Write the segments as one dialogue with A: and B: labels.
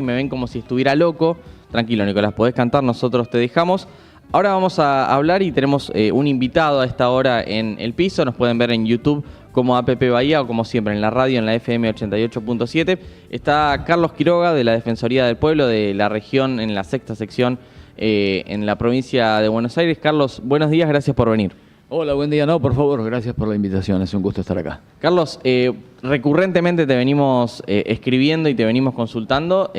A: Me ven como si estuviera loco. Tranquilo, Nicolás, podés cantar, nosotros te dejamos. Ahora vamos a hablar y tenemos un invitado a esta hora en El Piso. Nos pueden ver en YouTube como APP Bahía o como siempre en la radio, en la FM 88.7. Está Carlos Quiroga de la Defensoría del Pueblo de la región, en la sexta sección, en la provincia de Buenos Aires. Carlos, buenos días, gracias por venir.
B: Hola, buen día. No, por favor, gracias por la invitación, es un gusto estar acá.
A: Carlos, recurrentemente te venimos escribiendo y te venimos consultando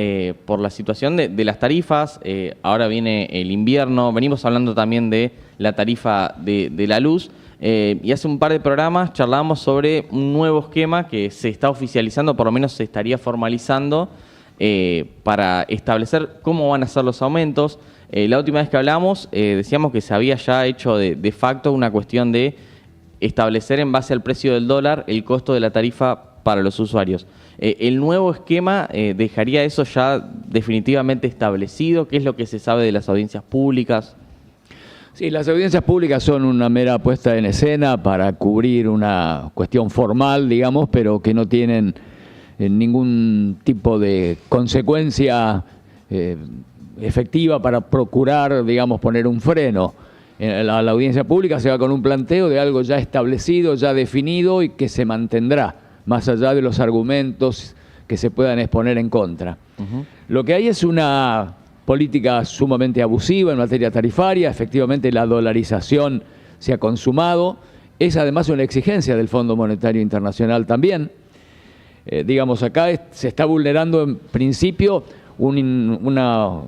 A: por la situación de las tarifas. Ahora viene el invierno, venimos hablando también de la tarifa de la luz. Y hace un par de programas charlábamos sobre un nuevo esquema que se está oficializando, por lo menos se estaría formalizando para establecer cómo van a ser los aumentos. La última vez que hablamos decíamos que se había ya hecho de facto una cuestión de establecer en base al precio del dólar el costo de la tarifa para los usuarios. ¿El nuevo esquema dejaría eso ya definitivamente establecido? ¿Qué es lo que se sabe de las audiencias públicas?
B: Sí, las audiencias públicas son una mera puesta en escena para cubrir una cuestión formal, digamos, pero que no tienen ningún tipo de consecuencia efectiva para procurar, digamos, poner un freno. La audiencia pública se va con un planteo de algo ya establecido, ya definido y que se mantendrá, más allá de los argumentos que se puedan exponer en contra. Lo que hay es una política sumamente abusiva en materia tarifaria. Efectivamente, la dolarización se ha consumado. Es además una exigencia del Fondo Monetario Internacional también. Digamos, acá se está vulnerando en principio una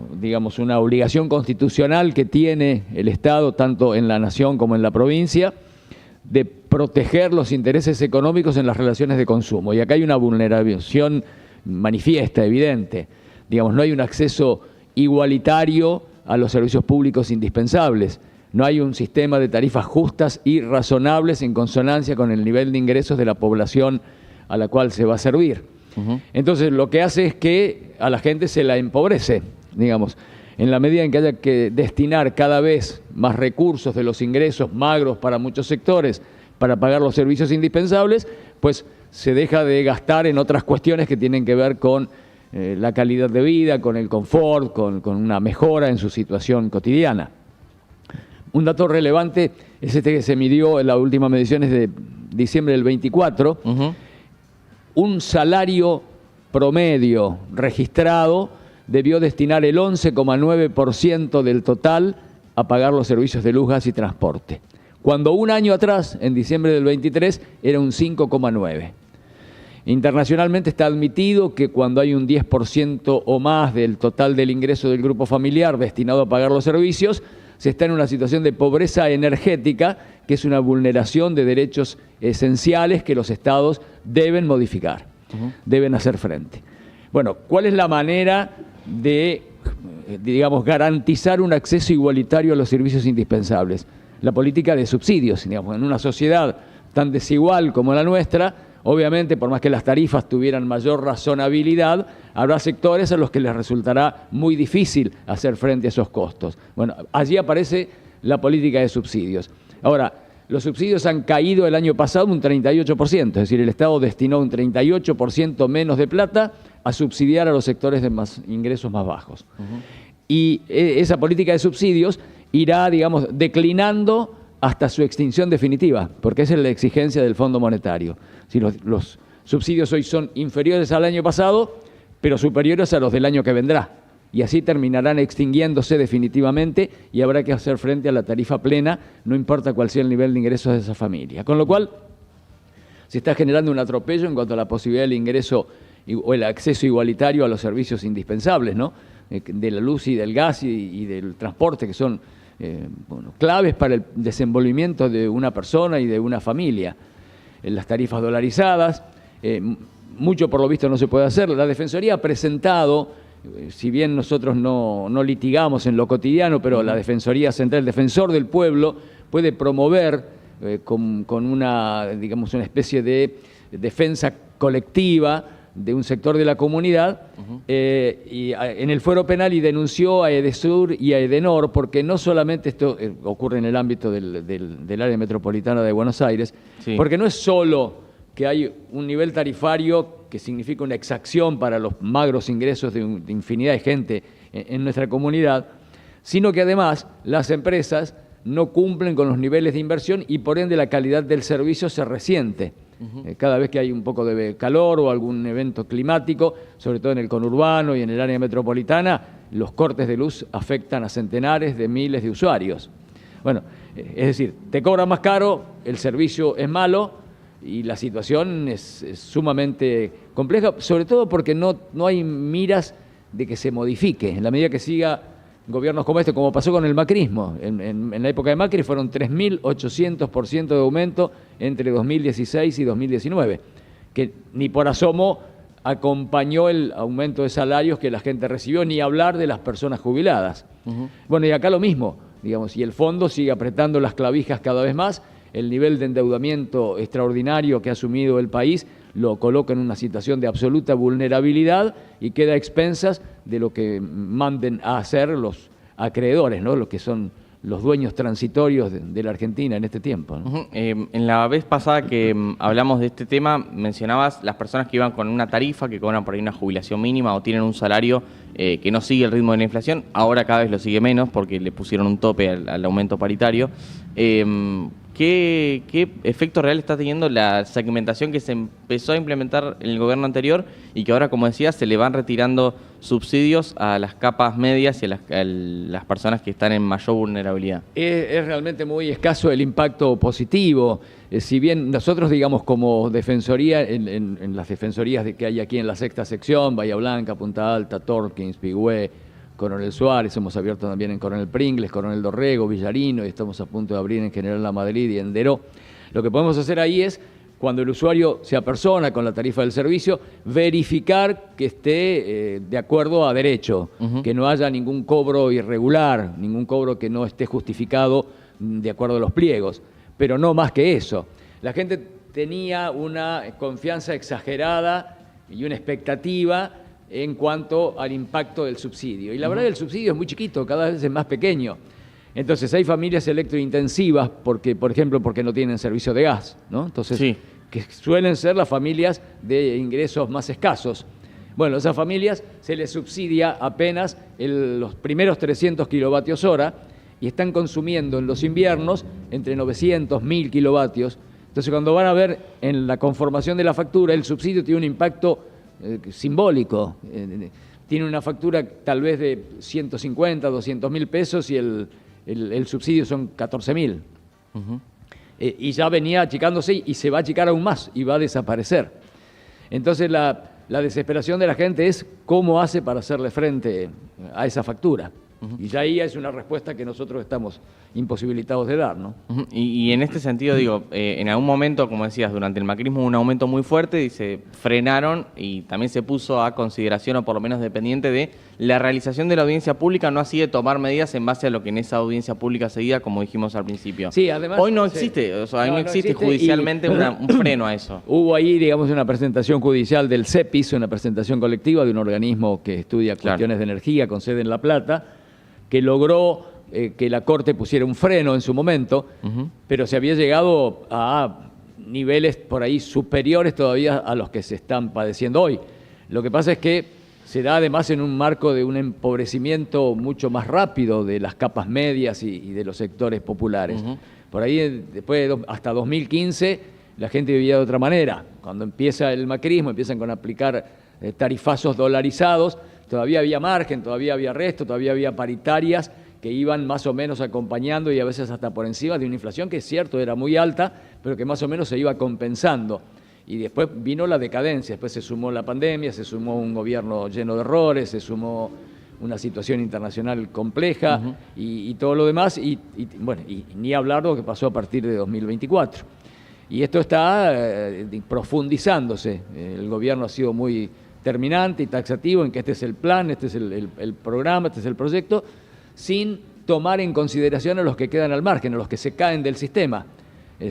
B: obligación constitucional que tiene el Estado, tanto en la nación como en la provincia, de proteger los intereses económicos en las relaciones de consumo. Y acá hay una vulneración manifiesta, evidente. Digamos, no hay un acceso igualitario a los servicios públicos indispensables. No hay un sistema de tarifas justas y razonables en consonancia con el nivel de ingresos de la población a la cual se va a servir. Entonces, lo que hace es que a la gente se la empobrece, digamos. En la medida en que haya que destinar cada vez más recursos de los ingresos magros para muchos sectores para pagar los servicios indispensables, pues se deja de gastar en otras cuestiones que tienen que ver con la calidad de vida, con el confort, con una mejora en su situación cotidiana. Un dato relevante es este que se midió en la última medición, es de diciembre del 24. Un salario promedio registrado debió destinar el 11,9% del total a pagar los servicios de luz, gas y transporte, cuando un año atrás, en diciembre del 23, era un 5,9%. Internacionalmente está admitido que cuando hay un 10% o más del total del ingreso del grupo familiar destinado a pagar los servicios, se está en una situación de pobreza energética, que es una vulneración de derechos esenciales que los estados deben modificar, deben hacer frente. Bueno, ¿cuál es la manera de, digamos, garantizar un acceso igualitario a los servicios indispensables? La política de subsidios, digamos, en una sociedad tan desigual como la nuestra. Obviamente, por más que las tarifas tuvieran mayor razonabilidad, habrá sectores a los que les resultará muy difícil hacer frente a esos costos. Bueno, allí aparece la política de subsidios. Ahora, los subsidios han caído el año pasado un 38%, es decir, el Estado destinó un 38% menos de plata a subsidiar a los sectores de ingresos más bajos. Y esa política de subsidios irá, digamos, declinando hasta su extinción definitiva, porque esa es la exigencia del Fondo Monetario. Si los subsidios hoy son inferiores al año pasado, pero superiores a los del año que vendrá. Y así terminarán extinguiéndose definitivamente y habrá que hacer frente a la tarifa plena, no importa cuál sea el nivel de ingresos de esa familia. Con lo cual, se está generando un atropello en cuanto a la posibilidad del ingreso o el acceso igualitario a los servicios indispensables, ¿no? De la luz y del gas y del transporte, que son claves para el desenvolvimiento de una persona y de una familia. Las tarifas dolarizadas, mucho por lo visto no se puede hacer. La Defensoría ha presentado, si bien nosotros no litigamos en lo cotidiano, pero la Defensoría Central, el Defensor del Pueblo, puede promover con una, digamos, una especie de defensa colectiva de un sector de la comunidad en el fuero penal, y denunció a Edesur y a Edenor, porque no solamente esto ocurre en el ámbito del área metropolitana de Buenos Aires, porque no es solo que hay un nivel tarifario que significa una exacción para los magros ingresos de infinidad de gente en nuestra comunidad, sino que además las empresas no cumplen con los niveles de inversión y por ende la calidad del servicio se resiente. Cada vez que hay un poco de calor o algún evento climático, sobre todo en el conurbano y en el área metropolitana, los cortes de luz afectan a centenares de miles de usuarios. Bueno, es decir, te cobran más caro, el servicio es malo y la situación es sumamente compleja, sobre todo porque no hay miras de que se modifique. En la medida que siga gobiernos como este, como pasó con el macrismo. En la época de Macri fueron 3.800% de aumento entre 2016 y 2019, que ni por asomo acompañó el aumento de salarios que la gente recibió, ni hablar de las personas jubiladas. Bueno, y acá lo mismo, digamos, y el fondo sigue apretando las clavijas cada vez más, el nivel de endeudamiento extraordinario que ha asumido el país lo coloca en una situación de absoluta vulnerabilidad y queda a expensas de lo que manden a hacer los acreedores, ¿no? Los que son los dueños transitorios de la Argentina en este tiempo, ¿no?
A: En la vez pasada que hablamos de este tema, mencionabas las personas que iban con una tarifa, que cobran por ahí una jubilación mínima o tienen un salario que no sigue el ritmo de la inflación. Ahora cada vez lo sigue menos porque le pusieron un tope al aumento paritario. ¿Qué efecto real está teniendo la segmentación que se empezó a implementar en el gobierno anterior y que ahora, como decía, se le van retirando subsidios a las capas medias y a las personas que están en mayor vulnerabilidad?
B: Es realmente muy escaso el impacto positivo. Si bien nosotros, digamos, como defensoría, en las defensorías que hay aquí en la sexta sección, Bahía Blanca, Punta Alta, Torkins, Pigüé, Coronel Suárez, hemos abierto también en Coronel Pringles, Coronel Dorrego, Villarino, y estamos a punto de abrir en General La Madrid y en Deró. Lo que podemos hacer ahí es, cuando el usuario se apersona con la tarifa del servicio, verificar que esté de acuerdo a derecho, que no haya ningún cobro irregular, ningún cobro que no esté justificado de acuerdo a los pliegos, pero no más que eso. La gente tenía una confianza exagerada y una expectativa en cuanto al impacto del subsidio. Y la verdad, el subsidio es muy chiquito, cada vez es más pequeño. Entonces hay familias electrointensivas, porque, por ejemplo, porque no tienen servicio de gas, ¿no? Entonces, sí, que suelen ser las familias de ingresos más escasos. Bueno, a esas familias se les subsidia apenas los primeros 300 kilovatios hora y están consumiendo en los inviernos entre 900, 1000 kilovatios. Entonces, cuando van a ver en la conformación de la factura, el subsidio tiene un impacto simbólico. Tiene una factura tal vez de 150, 200 mil pesos y el subsidio son 14.000. Y ya venía achicándose y se va a achicar aún más y va a desaparecer. Entonces la desesperación de la gente es cómo hace para hacerle frente a esa factura. Y ya ahí es una respuesta que nosotros estamos imposibilitados de dar, ¿no?
A: Y en este sentido, digo, en algún momento, como decías, durante el macrismo hubo un aumento muy fuerte y se frenaron y también se puso a consideración, o por lo menos dependiente de la realización de la audiencia pública, no así de tomar medidas en base a lo que en esa audiencia pública seguía, como dijimos al principio.
B: Sí, además,
A: hoy no existe, o sea, no existe judicialmente un freno a eso.
B: Hubo ahí, digamos, una presentación judicial del CEPIS, una presentación colectiva de un organismo que estudia cuestiones de energía con sede en La Plata, que logró que la Corte pusiera un freno en su momento, pero se había llegado a niveles por ahí superiores todavía a los que se están padeciendo hoy. Lo que pasa es que se da además en un marco de un empobrecimiento mucho más rápido de las capas medias y de los sectores populares. Por ahí, después hasta 2015, la gente vivía de otra manera. Cuando empieza el macrismo, empiezan con aplicar tarifazos dolarizados, todavía había margen, todavía había resto, todavía había paritarias que iban más o menos acompañando y a veces hasta por encima de una inflación que es cierto, era muy alta, pero que más o menos se iba compensando. Y después vino la decadencia, después se sumó la pandemia, se sumó un gobierno lleno de errores, se sumó una situación internacional compleja y todo lo demás, y ni hablar de lo que pasó a partir de 2024. Y esto está profundizándose. El gobierno ha sido muy terminante y taxativo en que este es el plan, este es el programa, este es el proyecto, sin tomar en consideración a los que quedan al margen, a los que se caen del sistema.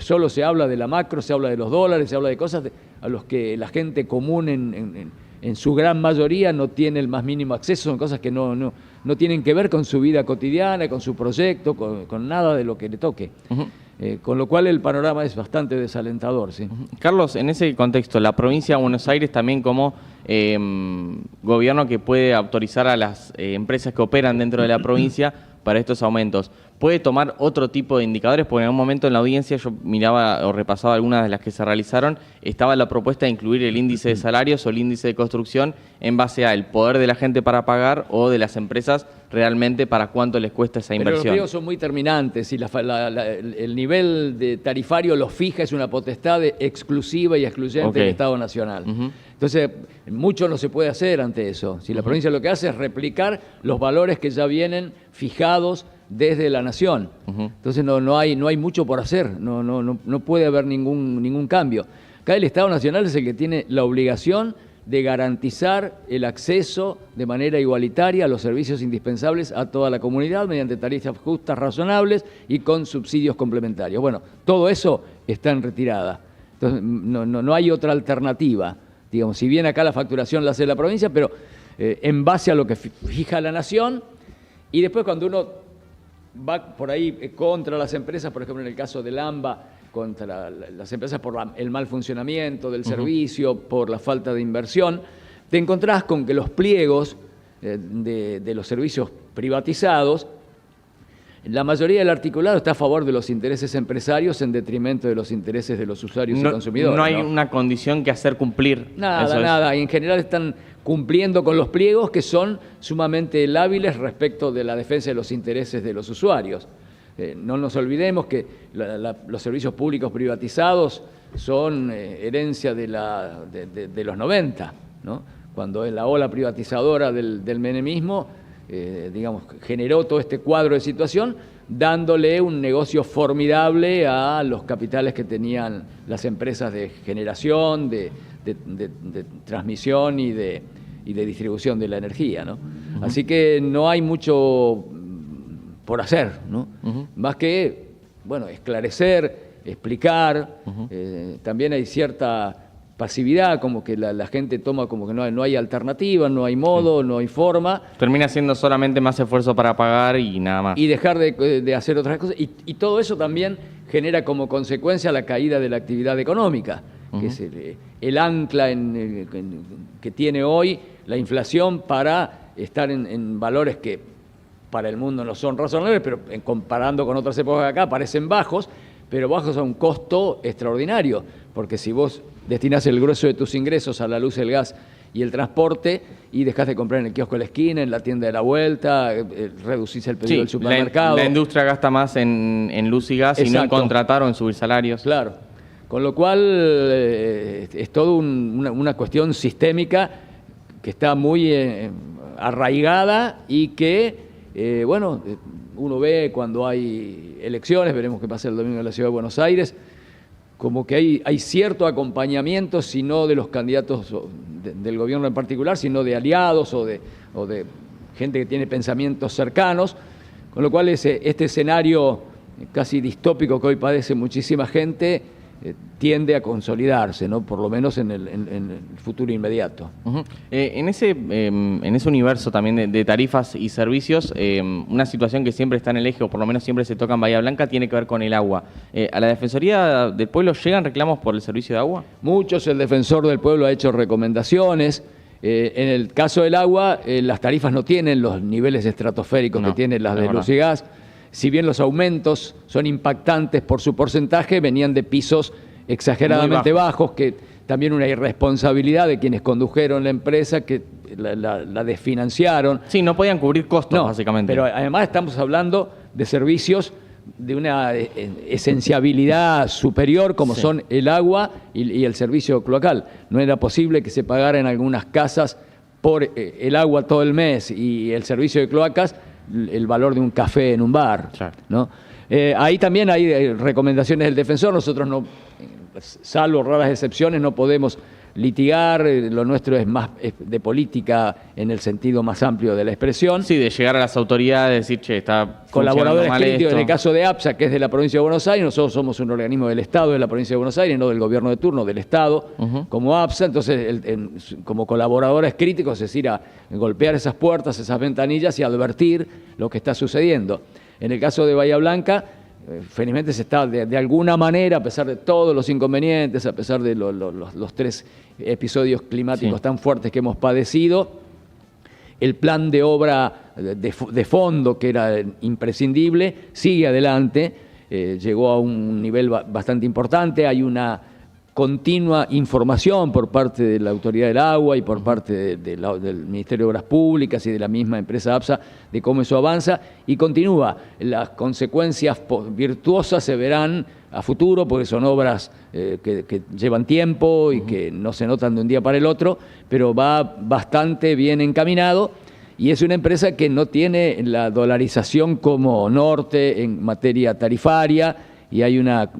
B: Solo se habla de la macro, se habla de los dólares, se habla de cosas a los que la gente común en su gran mayoría no tiene el más mínimo acceso, son cosas que no tienen que ver con su vida cotidiana, con su proyecto, con nada de lo que le toque. Con lo cual el panorama es bastante desalentador. ¿Sí?
A: Carlos, en ese contexto, la provincia de Buenos Aires también como gobierno que puede autorizar a las empresas que operan dentro de la provincia para estos aumentos, ¿puede tomar otro tipo de indicadores? Porque en algún momento en la audiencia yo miraba o repasaba algunas de las que se realizaron, estaba la propuesta de incluir el índice de salarios o el índice de construcción en base al poder de la gente para pagar o de las empresas realmente para cuánto les cuesta esa inversión.
B: Pero los pliegos son muy terminantes y el nivel de tarifario lo fija, es una potestad exclusiva y excluyente del Estado Nacional. Entonces, mucho no se puede hacer ante eso. Si la provincia lo que hace es replicar los valores que ya vienen fijados desde la nación. Entonces no hay mucho por hacer, no puede haber ningún cambio. Acá el Estado Nacional es el que tiene la obligación de garantizar el acceso de manera igualitaria a los servicios indispensables a toda la comunidad mediante tarifas justas, razonables y con subsidios complementarios. Bueno, todo eso está en retirada. Entonces, no hay otra alternativa. Digamos, si bien acá la facturación la hace la provincia, pero en base a lo que fija la nación, y después cuando uno va por ahí contra las empresas, por ejemplo en el caso del AMBA, contra las empresas por el mal funcionamiento del servicio, por la falta de inversión, te encontrás con que los pliegos de los servicios privatizados, la mayoría del articulado está a favor de los intereses empresarios en detrimento de los intereses de los usuarios y consumidores.
A: No hay una condición que hacer cumplir.
B: Nada. Y en general están cumpliendo con los pliegos que son sumamente lábiles respecto de la defensa de los intereses de los usuarios. No nos olvidemos que los servicios públicos privatizados son herencia de los 90, ¿no? Cuando en la ola privatizadora del menemismo, digamos, generó todo este cuadro de situación, dándole un negocio formidable a los capitales que tenían las empresas de generación, de transmisión y de distribución de la energía, ¿no? Así que no hay mucho por hacer, ¿no? Más que, bueno, esclarecer, explicar. También hay cierta pasividad, como que la gente toma como que no hay alternativa, no hay modo, no hay forma.
A: Termina siendo solamente más esfuerzo para pagar y nada más.
B: Y dejar de hacer otras cosas. Y todo eso también genera como consecuencia la caída de la actividad económica, que es el ancla que tiene hoy la inflación para estar en valores que para el mundo no son razonables, pero comparando con otras épocas de acá parecen bajos, pero bajos a un costo extraordinario, porque si vos destinás el grueso de tus ingresos a la luz, el gas y el transporte y dejás de comprar en el kiosco de la esquina, en la tienda de la vuelta, reducís el pedido del supermercado.
A: La industria gasta más en luz y gas. Exacto. Y no en contratar o en subir salarios.
B: Claro, con lo cual es todo una cuestión sistémica que está muy arraigada y que uno ve cuando hay elecciones, veremos qué pasa el domingo en la Ciudad de Buenos Aires, como que hay cierto acompañamiento, si no de los candidatos del gobierno en particular, sino de aliados o de gente que tiene pensamientos cercanos, con lo cual este escenario casi distópico que hoy padece muchísima gente tiende a consolidarse, ¿no? Por lo menos en el futuro inmediato.
A: En ese universo también de tarifas y servicios, una situación que siempre está en el eje, o por lo menos siempre se toca en Bahía Blanca, tiene que ver con el agua. ¿A la Defensoría del Pueblo llegan reclamos por el servicio de agua?
B: Muchos. El Defensor del Pueblo ha hecho recomendaciones. En el caso del agua, las tarifas no tienen los niveles estratosféricos que tienen las de luz y gas. Si bien los aumentos son impactantes por su porcentaje, venían de pisos exageradamente bajos, que también una irresponsabilidad de quienes condujeron la empresa, que la desfinanciaron.
A: Sí, no podían cubrir costos, básicamente.
B: Pero además estamos hablando de servicios de una esenciabilidad superior, como son el agua y el servicio cloacal. No era posible que se pagara en algunas casas por el agua todo el mes y el servicio de cloacas el valor de un café en un bar, ¿no? Ahí también hay recomendaciones del defensor. Nosotros no, salvo raras excepciones, no podemos litigar. Lo nuestro es más de política en el sentido más amplio de la expresión.
A: Sí, de llegar a las autoridades, decir, che, está
B: colaboradores
A: mal
B: críticos.
A: esto.
B: En el caso de APSA, que es de la provincia de Buenos Aires, nosotros somos un organismo del Estado de la provincia de Buenos Aires, no del gobierno de turno, del Estado, como APSA. Entonces, como colaboradores críticos, es ir a golpear esas puertas, esas ventanillas y advertir lo que está sucediendo. En el caso de Bahía Blanca, felizmente se está de alguna manera, a pesar de todos los inconvenientes, a pesar de los 3 episodios climáticos tan fuertes que hemos padecido, el plan de obra de fondo, que era imprescindible, sigue adelante, llegó a un nivel bastante importante, hay una continua información por parte de la Autoridad del Agua y por parte del Ministerio de Obras Públicas y de la misma empresa APSA de cómo eso avanza y continúa. Las consecuencias virtuosas se verán a futuro porque son obras que llevan tiempo y que no se notan de un día para el otro, pero va bastante bien encaminado y es una empresa que no tiene la dolarización como Norte en materia tarifaria y hay una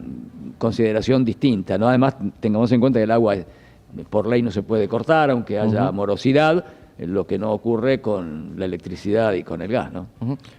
B: consideración distinta, ¿no? Además, tengamos en cuenta que el agua por ley no se puede cortar, aunque haya morosidad, lo que no ocurre con la electricidad y con el gas, ¿no?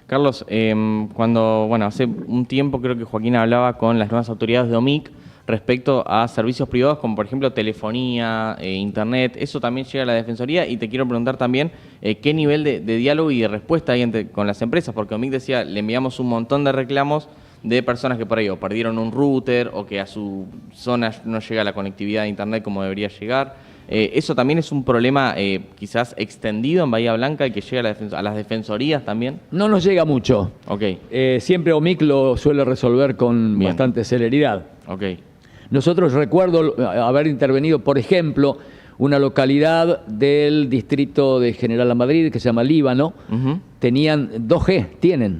A: Carlos, hace un tiempo creo que Joaquín hablaba con las nuevas autoridades de OMIC respecto a servicios privados como por ejemplo telefonía, internet, eso también llega a la Defensoría y te quiero preguntar también qué nivel de diálogo y de respuesta hay con las empresas, porque OMIC decía, le enviamos un montón de reclamos de personas que por ahí o perdieron un router o que a su zona no llega la conectividad de internet como debería llegar. ¿Eso también es un problema quizás extendido en Bahía Blanca y que llega a las defensorías también?
B: No nos llega mucho.
A: Okay.
B: Siempre OMIC lo suele resolver con bastante celeridad.
A: Okay.
B: Nosotros recuerdo haber intervenido, por ejemplo, una localidad del distrito de General La Madrid que se llama Líbano, tienen 2G,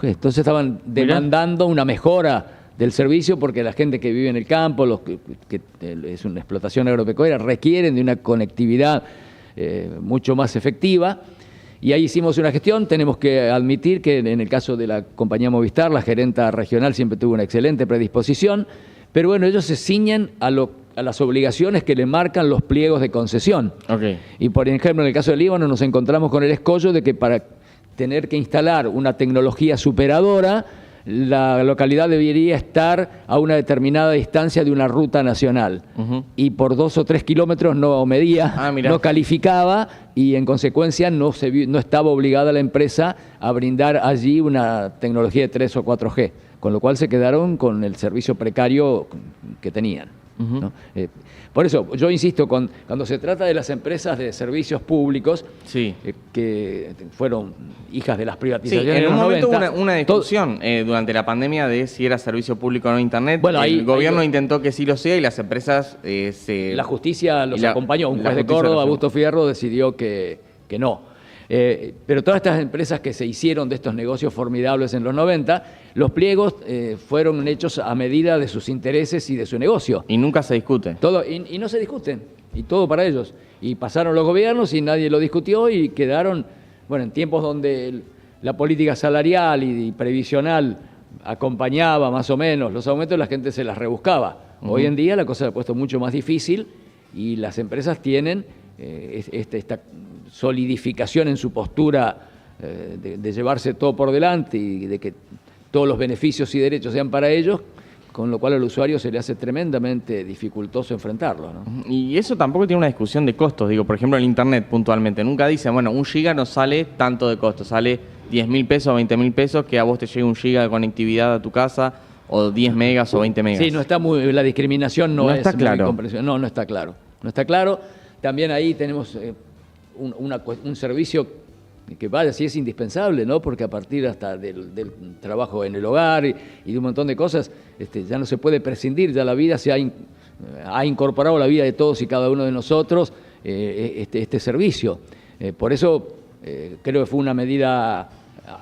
B: entonces estaban demandando una mejora del servicio porque la gente que vive en el campo, que es una explotación agropecuaria, requieren de una conectividad mucho más efectiva. Y ahí hicimos una gestión. Tenemos que admitir que en el caso de la compañía Movistar, la gerenta regional siempre tuvo una excelente predisposición, pero bueno, ellos se ciñen a las obligaciones que le marcan los pliegos de concesión.
A: Okay.
B: Y por ejemplo, en el caso del Líbano nos encontramos con el escollo de que para tener que instalar una tecnología superadora, la localidad debería estar a una determinada distancia de una ruta nacional. Y por 2 o 3 kilómetros no medía, no calificaba y en consecuencia no estaba obligada la empresa a brindar allí una tecnología de 3 o 4G, con lo cual se quedaron con el servicio precario que tenían. ¿No? Por eso, yo insisto, cuando se trata de las empresas de servicios públicos, que fueron hijas de las privatizaciones
A: en
B: los
A: un momento
B: 90,
A: hubo una discusión durante la pandemia de si era servicio público o no Internet. Bueno, el gobierno intentó que sí lo sea y las empresas
B: La justicia los acompañó. Un juez de Córdoba, Augusto Fierro, decidió que no. Pero todas estas empresas que se hicieron de estos negocios formidables en los 90, los pliegos fueron hechos a medida de sus intereses y de su negocio.
A: Y nunca se discute.
B: Y no se discuten, y todo para ellos. Y pasaron los gobiernos y nadie lo discutió y quedaron, en tiempos donde la política salarial y previsional acompañaba más o menos los aumentos, la gente se las rebuscaba. Hoy en día la cosa se ha puesto mucho más difícil y las empresas tienen esta solidificación en su postura de llevarse todo por delante y de que todos los beneficios y derechos sean para ellos, con lo cual al usuario se le hace tremendamente dificultoso enfrentarlo, ¿no?
A: Y eso tampoco tiene una discusión de costos. Digo, por ejemplo, el Internet puntualmente. Nunca dicen, 1 giga nos sale tanto de costo, sale 10.000 pesos o 20.000 pesos que a vos te llegue 1 giga de conectividad a tu casa o 10 megas o 20 megas.
B: Sí, no está la discriminación no está claro. No está claro. No está claro. También ahí tenemos un servicio que sí es indispensable, ¿no? Porque a partir hasta del trabajo en el hogar y de un montón de cosas, ya no se puede prescindir, ya la vida ha incorporado la vida de todos y cada uno de nosotros este servicio. Por eso creo que fue una medida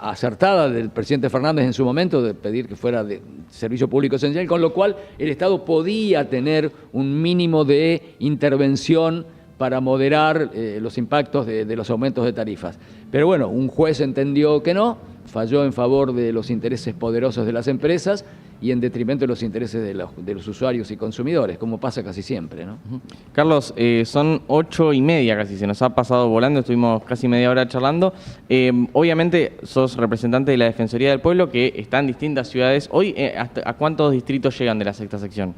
B: acertada del presidente Fernández en su momento de pedir que fuera de servicio público esencial, con lo cual el Estado podía tener un mínimo de intervención para moderar los impactos de los aumentos de tarifas. Pero bueno, un juez entendió que no, falló en favor de los intereses poderosos de las empresas y en detrimento de los intereses de los usuarios y consumidores, como pasa casi siempre, ¿no?
A: Carlos, son 8:30 casi, se nos ha pasado volando, estuvimos casi media hora charlando. Obviamente sos representante de la Defensoría del Pueblo, que está en distintas ciudades. Hoy, ¿a cuántos distritos llegan de la sexta sección?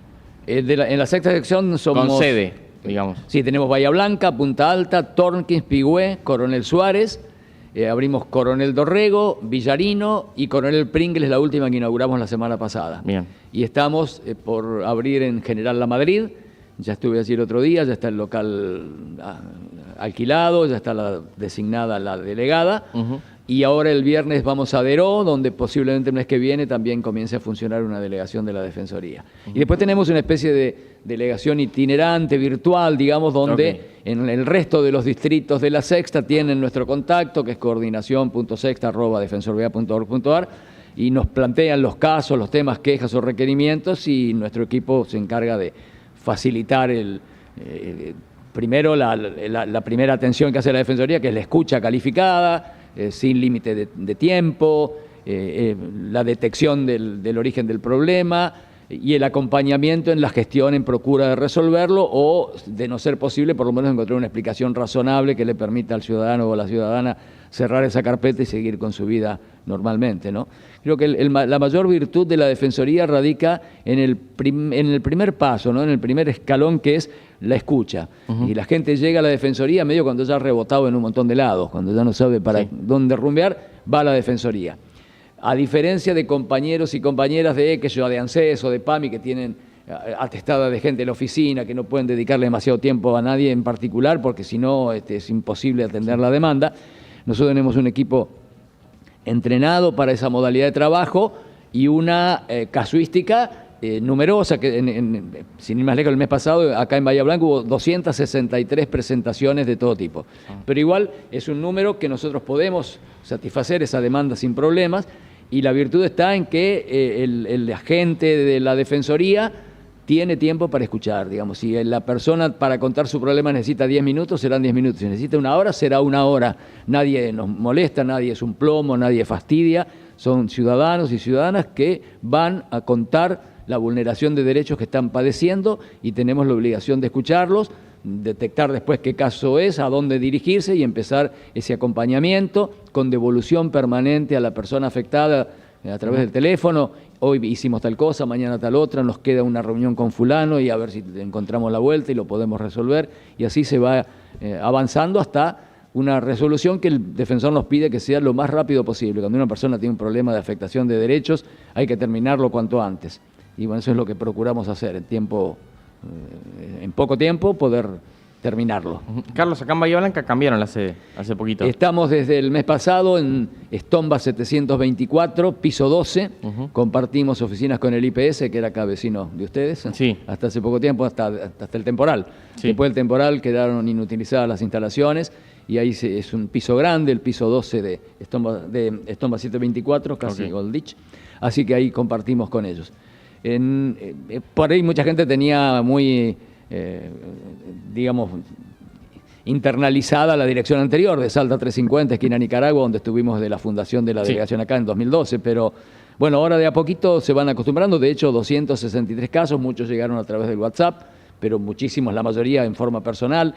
B: En la sexta sección somos...
A: Con sede, digamos.
B: Sí, tenemos Bahía Blanca, Punta Alta, Tornquins, Pigüé, Coronel Suárez, abrimos Coronel Dorrego, Villarino y Coronel Pringles, la última que inauguramos la semana pasada.
A: Bien.
B: Y estamos por abrir en General La Madrid. Ya estuve allí el otro día, ya está el local alquilado, ya está designada la delegada. Y ahora el viernes vamos a Deró, donde posiblemente el mes que viene también comience a funcionar una delegación de la Defensoría. Y después tenemos una especie de delegación itinerante, virtual, digamos, donde en el resto de los distritos de la Sexta tienen nuestro contacto, que es coordinación.sexta@defensoría.org.ar, y nos plantean los casos, los temas, quejas o requerimientos, y nuestro equipo se encarga de facilitar primero la primera atención que hace la Defensoría, que es la escucha calificada, sin límite de tiempo, la detección del origen del problema y el acompañamiento en la gestión en procura de resolverlo o, de no ser posible, por lo menos encontrar una explicación razonable que le permita al ciudadano o a la ciudadana cerrar esa carpeta y seguir con su vida normalmente, ¿no? Creo que la mayor virtud de la Defensoría radica en el primer paso, ¿no? En el primer escalón, que es la escucha. Y la gente llega a la Defensoría medio cuando ya ha rebotado en un montón de lados, cuando ya no sabe para dónde rumbear, va a la Defensoría. A diferencia de compañeros y compañeras de ANSES o de PAMI, que tienen atestada de gente en la oficina, que no pueden dedicarle demasiado tiempo a nadie en particular, porque si no es imposible atender la demanda. Nosotros tenemos un equipo entrenado para esa modalidad de trabajo y una casuística numerosa, que sin ir más lejos, el mes pasado acá en Bahía Blanca hubo 263 presentaciones de todo tipo. Pero igual es un número que nosotros podemos satisfacer esa demanda sin problemas, y la virtud está en que el agente de la Defensoría tiene tiempo para escuchar, digamos. Si la persona para contar su problema necesita 10 minutos, serán 10 minutos. Si necesita una hora, será una hora. Nadie nos molesta, nadie es un plomo, nadie fastidia. Son ciudadanos y ciudadanas que van a contar la vulneración de derechos que están padeciendo, y tenemos la obligación de escucharlos, detectar después qué caso es, a dónde dirigirse y empezar ese acompañamiento con devolución permanente a la persona afectada a través del teléfono. Hoy hicimos tal cosa, mañana tal otra, nos queda una reunión con fulano y a ver si encontramos la vuelta y lo podemos resolver, y así se va avanzando hasta una resolución que el defensor nos pide que sea lo más rápido posible. Cuando una persona tiene un problema de afectación de derechos, hay que terminarlo cuanto antes. Y bueno, eso es lo que procuramos hacer, en poco tiempo poder terminarlo.
A: Carlos, acá en Bahía Blanca cambiaron la sede hace poquito.
B: Estamos desde el mes pasado en Estomba 724, piso 12. Compartimos oficinas con el IPS, que era acá vecino de ustedes.
A: Sí.
B: Hasta hace poco tiempo, hasta el temporal.
A: Sí.
B: Después del temporal quedaron inutilizadas las instalaciones, y ahí es un piso grande, el piso 12 de Estomba 724, casi Goldich. Así que ahí compartimos con ellos. Por ahí mucha gente tenía muy, digamos, internalizada la dirección anterior de Salta 350, esquina Nicaragua, donde estuvimos de la fundación de la delegación acá en 2012, pero bueno, ahora de a poquito se van acostumbrando. De hecho, 263 casos, muchos llegaron a través del WhatsApp, pero muchísimos, la mayoría en forma personal,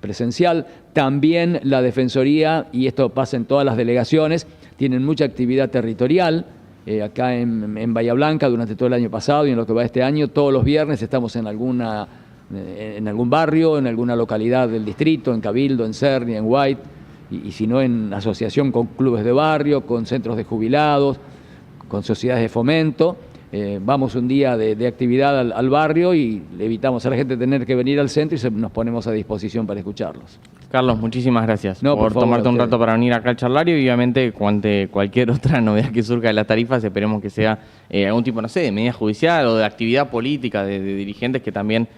B: presencial. También la Defensoría, y esto pasa en todas las delegaciones, tienen mucha actividad territorial. Acá en Bahía Blanca, durante todo el año pasado y en lo que va este año, todos los viernes estamos en algún barrio, en alguna localidad del distrito, en Cabildo, en Cerny, en White, y si no, en asociación con clubes de barrio, con centros de jubilados, con sociedades de fomento. Vamos un día de actividad al barrio y le evitamos a la gente tener que venir al centro, y nos ponemos a disposición para escucharlos.
A: Carlos, muchísimas gracias por
B: favor,
A: tomarte un rato para venir acá al charlario, y obviamente cualquier otra novedad que surja de las tarifas, esperemos que sea algún tipo, no sé, de medida judicial o de actividad política de dirigentes que también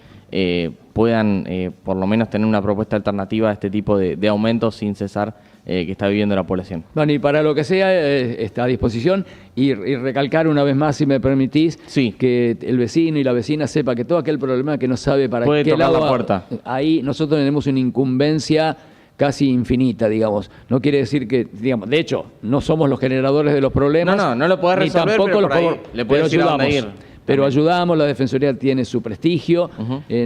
A: puedan por lo menos tener una propuesta alternativa a este tipo de aumentos sin cesar que está viviendo la población.
B: Bueno, y para lo que sea, está a disposición, y recalcar una vez más, si me permitís, que el vecino y la vecina sepa que todo aquel problema que no sabe para
A: puede
B: qué lado,
A: la puerta.
B: Ahí nosotros tenemos una incumbencia casi infinita, digamos. No quiere decir que, digamos, de hecho, no somos los generadores de los problemas.
A: No lo podés resolver,
B: tampoco
A: pero por ahí le podés decir a dónde ir.
B: Pero ayudamos, la Defensoría tiene su prestigio,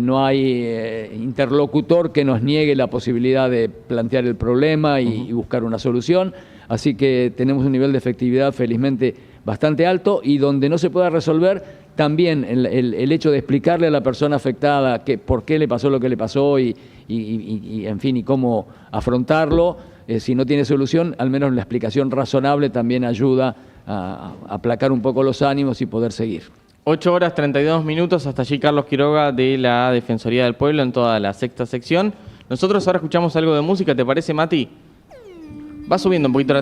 B: no hay interlocutor que nos niegue la posibilidad de plantear el problema y buscar una solución, así que tenemos un nivel de efectividad felizmente bastante alto, y donde no se pueda resolver, también el hecho de explicarle a la persona afectada por qué le pasó lo que le pasó y en fin, y cómo afrontarlo, si no tiene solución, al menos la explicación razonable también ayuda a aplacar un poco los ánimos y poder seguir.
A: 8 horas 32 minutos, hasta allí Carlos Quiroga de la Defensoría del Pueblo en toda la sexta sección. Nosotros ahora escuchamos algo de música, ¿te parece, Mati? Va subiendo un poquito la